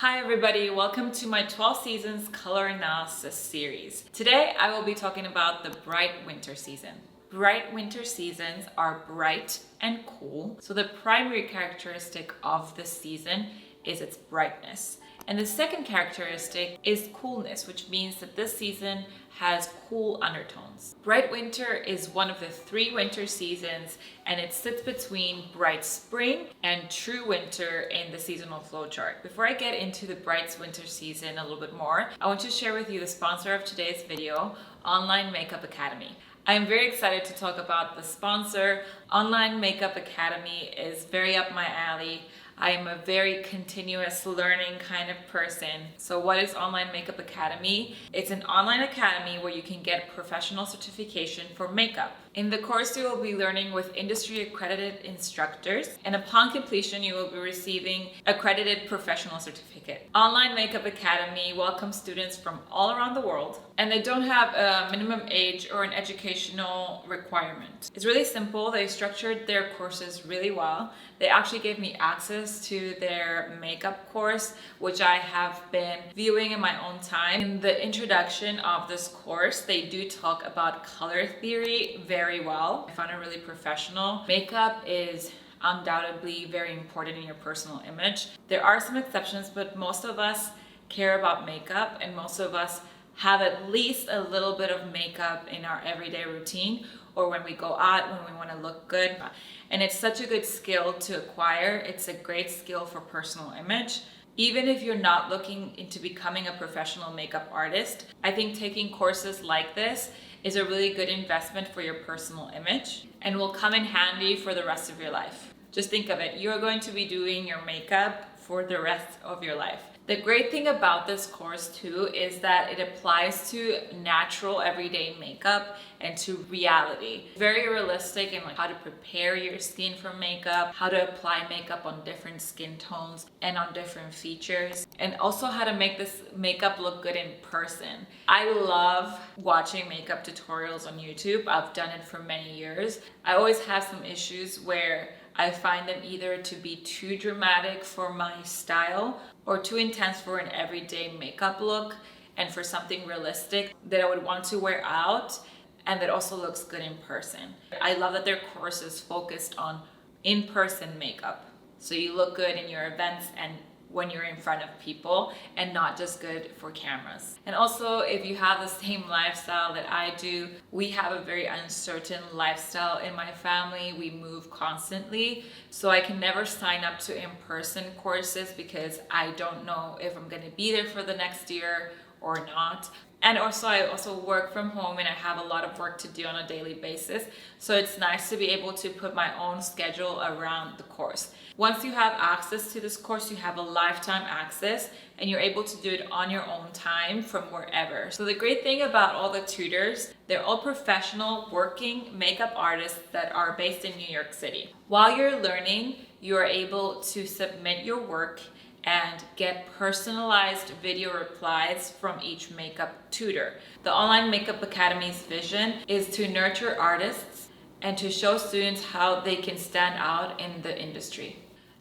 Hi everybody, welcome to my 12 seasons color analysis series. Today I will be talking about the bright winter season. Bright winter seasons are bright and cool, so the primary characteristic of this season is its brightness. And the second characteristic is coolness, which means that this season has cool undertones. Bright winter is one of the 3 winter seasons, and it sits between bright spring and true winter in the seasonal flowchart. Before I get into the bright winter season a little bit more, I want to share with you the sponsor of today's video, Online Makeup Academy. I am very excited to talk about the sponsor. Online Makeup Academy is very up my alley. I am a very continuous learning kind of person. So what is Online Makeup Academy? It's an online academy where you can get professional certification for makeup. In the course, you will be learning with industry accredited instructors, and upon completion, you will be receiving accredited professional certificate. Online Makeup Academy welcomes students from all around the world, and they don't have a minimum age or an educational requirement. It's really simple. They structured their courses really well. They actually gave me access to their makeup course, which I have been viewing in my own time. In the introduction of this course, they do talk about color theory very well. I found it really professional. Makeup is undoubtedly very important in your personal image. There are some exceptions, but most of us care about makeup, and most of us have at least a little bit of makeup in our everyday routine or when we go out, when we want to look good. And it's such a good skill to acquire. It's a great skill for personal image. Even if you're not looking into becoming a professional makeup artist, I think taking courses like this is a really good investment for your personal image and will come in handy for the rest of your life. Just think of it, you're going to be doing your makeup for the rest of your life. The great thing about this course too is that it applies to natural everyday makeup and to reality. Very realistic in how to prepare your skin for makeup, how to apply makeup on different skin tones and on different features, and also how to make this makeup look good in person. I love watching makeup tutorials on YouTube. I've done it for many years. I always have some issues where I find them either to be too dramatic for my style or too intense for an everyday makeup look and for something realistic that I would want to wear out and that also looks good in person. I love that their course is focused on in-person makeup. So you look good in your events and when you're in front of people and not just good for cameras. And also, if you have the same lifestyle that I do, we have a very uncertain lifestyle in my family. We move constantly, so I can never sign up to in-person courses because I don't know if I'm gonna be there for the next year or not. And also, I also work from home and I have a lot of work to do on a daily basis. So it's nice to be able to put my own schedule around the course. Once you have access to this course, you have a lifetime access and you're able to do it on your own time from wherever. So the great thing about all the tutors, they're all professional working makeup artists that are based in New York City. While you're learning, you're able to submit your work and get personalized video replies from each makeup tutor. The Online Makeup Academy's vision is to nurture artists and to show students how they can stand out in the industry.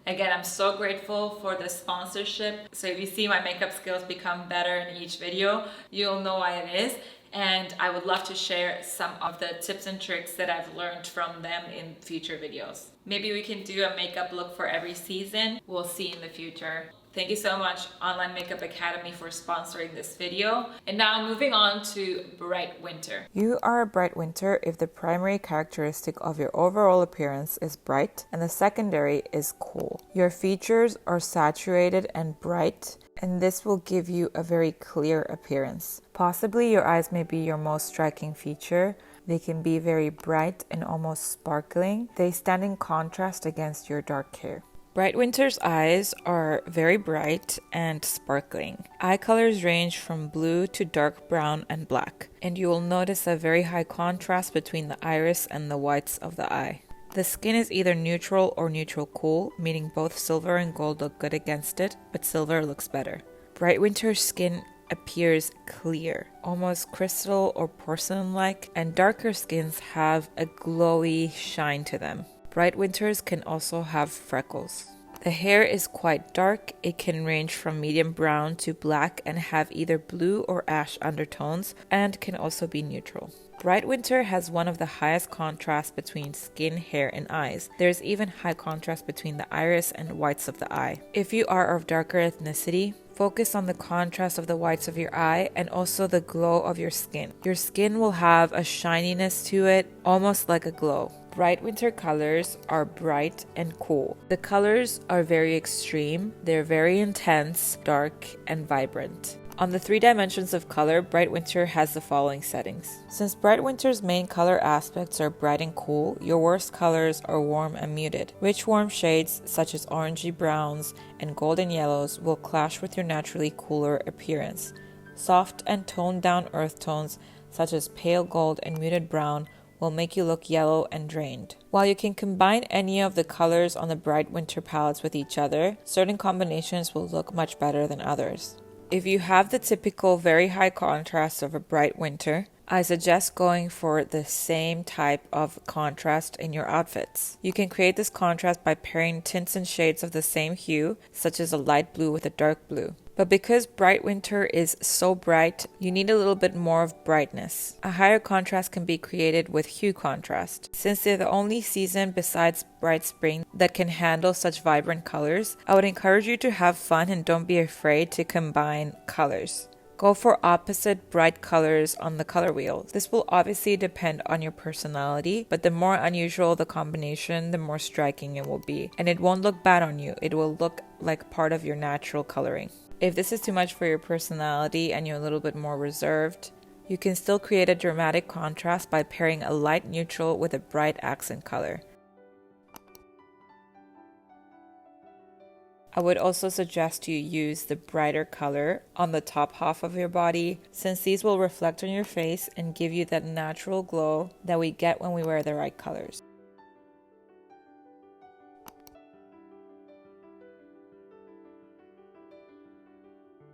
Again, I'm so grateful for the sponsorship. So if you see my makeup skills become better in each video, you'll know why it is. And I would love to share some of the tips and tricks that I've learned from them in future videos. Maybe we can do a makeup look for every season. We'll see in the future. Thank you so much, Online Makeup Academy, for sponsoring this video. And now moving on to bright winter. You are a bright winter if the primary characteristic of your overall appearance is bright and the secondary is cool. Your features are saturated and bright, and this will give you a very clear appearance. Possibly your eyes may be your most striking feature. They can be very bright and almost sparkling. They stand in contrast against your dark hair. Bright winter's eyes are very bright and sparkling. Eye colors range from blue to dark brown and black, and you will notice a very high contrast between the iris and the whites of the eye. The skin is either neutral or neutral cool, meaning both silver and gold look good against it, but silver looks better. Bright winter skin appears clear, almost crystal or porcelain-like, and darker skins have a glowy shine to them. Bright winters can also have freckles. The hair is quite dark. It can range from medium brown to black and have either blue or ash undertones, and can also be neutral. Bright winter has one of the highest contrasts between skin, hair, and eyes. There's even high contrast between the iris and whites of the eye. If you are of darker ethnicity, focus on the contrast of the whites of your eye and also the glow of your skin. Your skin will have a shininess to it, almost like a glow. Bright winter colors are bright and cool. The colors are very extreme. They're very intense, dark, and vibrant. On the 3 dimensions of color, Bright Winter has the following settings. Since Bright Winter's main color aspects are bright and cool, your worst colors are warm and muted. Rich warm shades such as orangey browns and golden yellows will clash with your naturally cooler appearance. Soft and toned down earth tones such as pale gold and muted brown will make you look yellow and drained. While you can combine any of the colors on the Bright Winter palettes with each other, certain combinations will look much better than others. If you have the typical very high contrast of a bright winter, I suggest going for the same type of contrast in your outfits. You can create this contrast by pairing tints and shades of the same hue, such as a light blue with a dark blue. But because bright winter is so bright, you need a little bit more of brightness. A higher contrast can be created with hue contrast. Since they're the only season besides bright spring that can handle such vibrant colors, I would encourage you to have fun and don't be afraid to combine colors. Go for opposite bright colors on the color wheel. This will obviously depend on your personality, but the more unusual the combination, the more striking it will be. And it won't look bad on you. It will look like part of your natural coloring. If this is too much for your personality and you're a little bit more reserved, you can still create a dramatic contrast by pairing a light neutral with a bright accent color. I would also suggest you use the brighter color on the top half of your body, since these will reflect on your face and give you that natural glow that we get when we wear the right colors.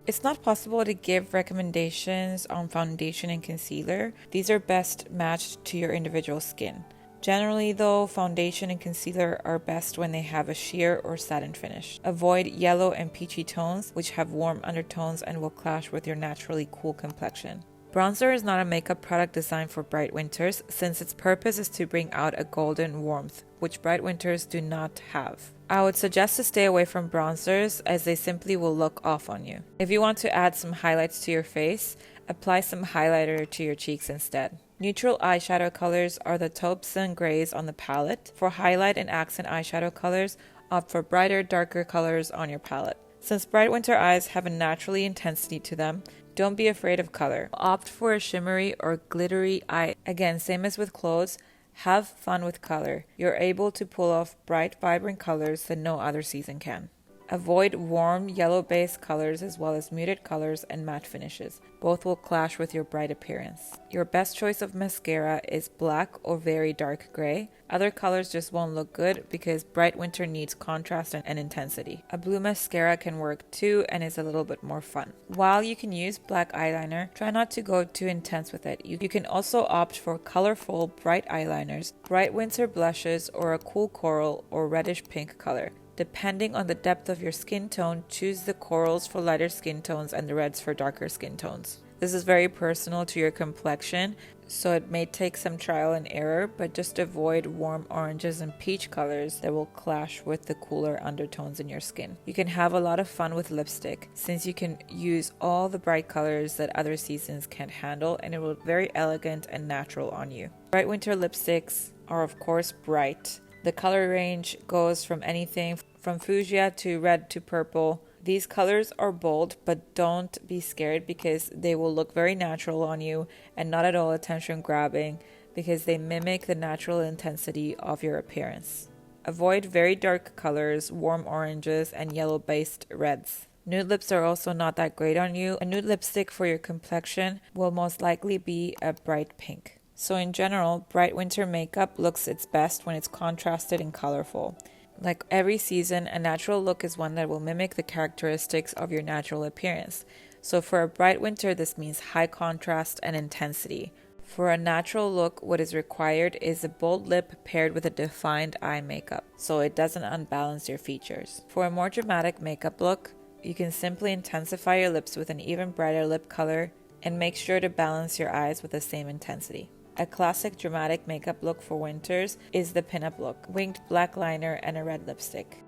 It's not possible to give recommendations on foundation and concealer. These are best matched to your individual skin. Generally though, foundation and concealer are best when they have a sheer or satin finish. Avoid yellow and peachy tones, which have warm undertones and will clash with your naturally cool complexion. Bronzer is not a makeup product designed for bright winters, since its purpose is to bring out a golden warmth, which bright winters do not have. I would suggest to stay away from bronzers as they simply will look off on you. If you want to add some highlights to your face, apply some highlighter to your cheeks instead. Neutral eyeshadow colors are the taupes and grays on the palette. For highlight and accent eyeshadow colors, opt for brighter, darker colors on your palette. Since bright winter eyes have a naturally intensity to them, don't be afraid of color. Opt for a shimmery or glittery eye. Again, same as with clothes, have fun with color. You're able to pull off bright, vibrant colors that no other season can. Avoid warm, yellow-based colors as well as muted colors and matte finishes. Both will clash with your bright appearance. Your best choice of mascara is black or very dark gray. Other colors just won't look good because bright winter needs contrast and intensity. A blue mascara can work too and is a little bit more fun. While you can use black eyeliner, try not to go too intense with it. You can also opt for colorful, bright eyeliners, bright winter blushes, or a cool coral or reddish pink color. Depending on the depth of your skin tone, choose the corals for lighter skin tones and the reds for darker skin tones. This is very personal to your complexion, so it may take some trial and error, but just avoid warm oranges and peach colors that will clash with the cooler undertones in your skin. You can have a lot of fun with lipstick, since you can use all the bright colors that other seasons can't handle, and it will look very elegant and natural on you. Bright winter lipsticks are of course bright. The color range goes from anything from fuchsia to red to purple. These colors are bold, but don't be scared because they will look very natural on you and not at all attention grabbing because they mimic the natural intensity of your appearance. Avoid very dark colors, warm oranges, and yellow-based reds. Nude lips are also not that great on you. A nude lipstick for your complexion will most likely be a bright pink. So in general, bright winter makeup looks its best when it's contrasted and colorful. Like every season, a natural look is one that will mimic the characteristics of your natural appearance. So for a bright winter, this means high contrast and intensity. For a natural look, what is required is a bold lip paired with a defined eye makeup, so it doesn't unbalance your features. For a more dramatic makeup look, you can simply intensify your lips with an even brighter lip color and make sure to balance your eyes with the same intensity. A classic dramatic makeup look for winters is the pinup look, winged black liner and a red lipstick.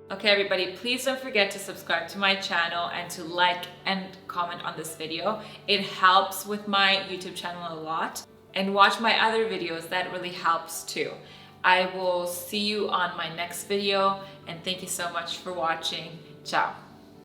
Okay everybody, please don't forget to subscribe to my channel and to like and comment on this video. It helps with my YouTube channel a lot. And watch my other videos, that really helps too. I will see you on my next video and thank you so much for watching. Ciao.